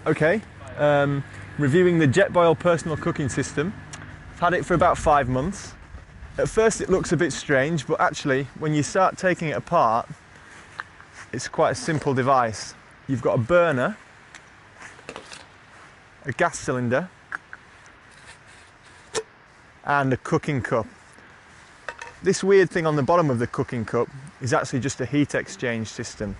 Okay, reviewing the Jetboil personal cooking system. I've had it for about 5 months. At first it looks a bit strange, but actually when you start taking it apart, it's quite a simple device. You've got a burner, a gas cylinder, and a cooking cup. This weird thing on the bottom of the cooking cup is actually just a heat exchange system.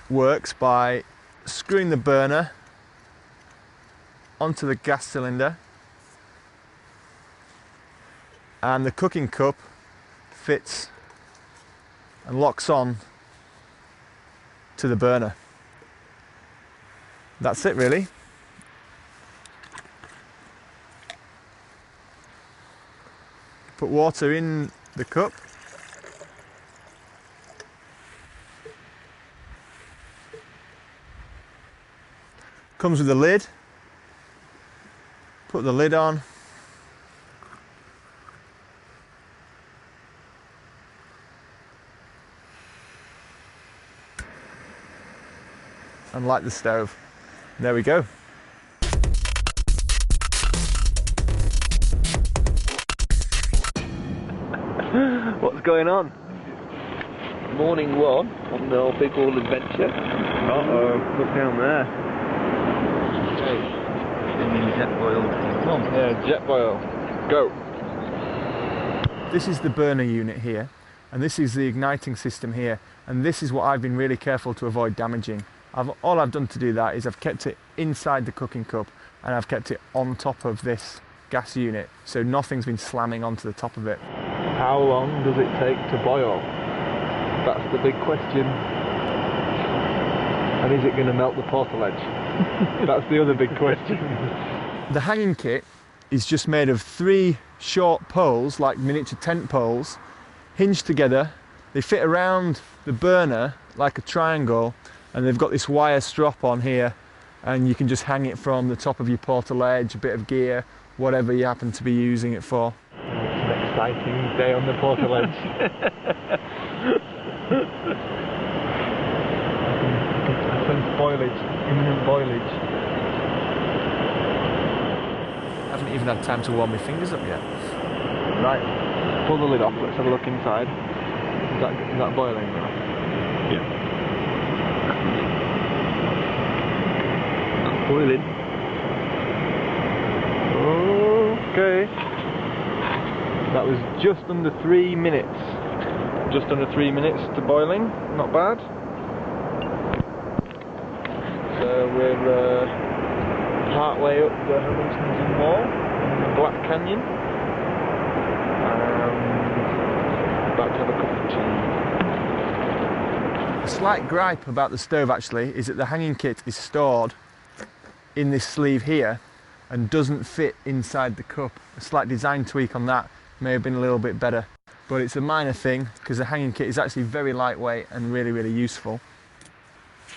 Works by screwing the burner onto the gas cylinder, and the cooking cup fits and locks on to the burner. That's it really. Put water in the cup. Comes with a lid. Put the lid on. And light the stove. There we go. What's going on? Morning one on the big wall adventure. Uh-oh, look down there. Jetboil. Come on. Yeah, Jetboil. Go. This is the burner unit here, and this is the igniting system here, and this is what I've been really careful to avoid damaging. All I've done to do that is I've kept it inside the cooking cup, and I've kept it on top of this gas unit, so nothing's been slamming onto the top of it. How long does it take to boil? That's the big question. And is it going to melt the portaledge? That's the other big question. The hanging kit is just made of 3 short poles, like miniature tent poles, hinged together. They fit around the burner like a triangle, and they've got this wire strap on here, and you can just hang it from the top of your portaledge, a bit of gear, whatever you happen to be using it for. It's an exciting day on the portaledge. I sense boilage, imminent boilage. I haven't even had time to warm my fingers up yet. Right, pull the lid off, let's have a look inside. Is that boiling now? Yeah. That's boiling. Okay. That was just under 3 minutes. Just under 3 minutes to boiling, not bad. So we're part way up the Huntington Wall in the Black Canyon. About to have a cup of tea. A slight gripe about the stove actually is that the hanging kit is stored in this sleeve here and doesn't fit inside the cup. A slight design tweak on that may have been a little bit better, but it's a minor thing because the hanging kit is actually very lightweight and really useful.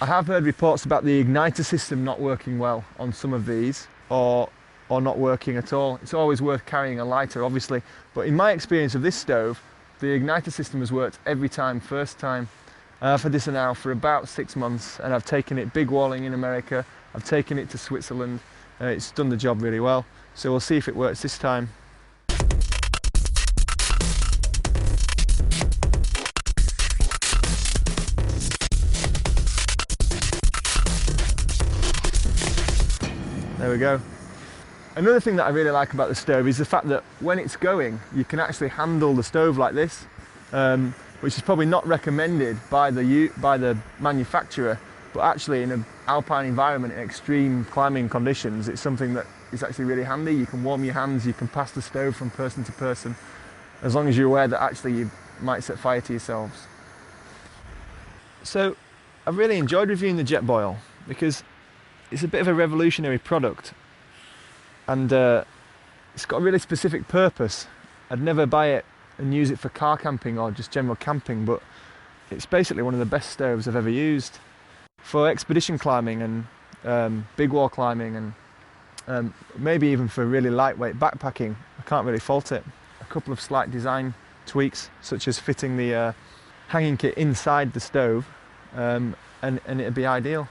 I have heard reports about the igniter system not working well on some of these, or not working at all. It's always worth carrying a lighter obviously, but in my experience of this stove, the igniter system has worked every time, first time. I've had this now for about 6 months, and I've taken it big walling in America, I've taken it to Switzerland, it's done the job really well, so we'll see if it works this time. There we go. Another thing that I really like about the stove is the fact that when it's going, you can actually handle the stove like this, which is probably not recommended by the manufacturer, but actually in an alpine environment, in extreme climbing conditions, it's something that is actually really handy. You can warm your hands, you can pass the stove from person to person, as long as you're aware that actually you might set fire to yourselves. So I've really enjoyed reviewing the Jetboil because it's a bit of a revolutionary product, and it's got a really specific purpose. I'd never buy it and use it for car camping or just general camping, but it's basically one of the best stoves I've ever used for expedition climbing and big wall climbing, and maybe even for really lightweight backpacking. I can't really fault it. A couple of slight design tweaks, such as fitting the hanging kit inside the stove, and it'd be ideal.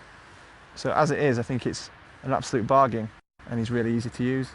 So as it is, I think it's an absolute bargain and he's really easy to use.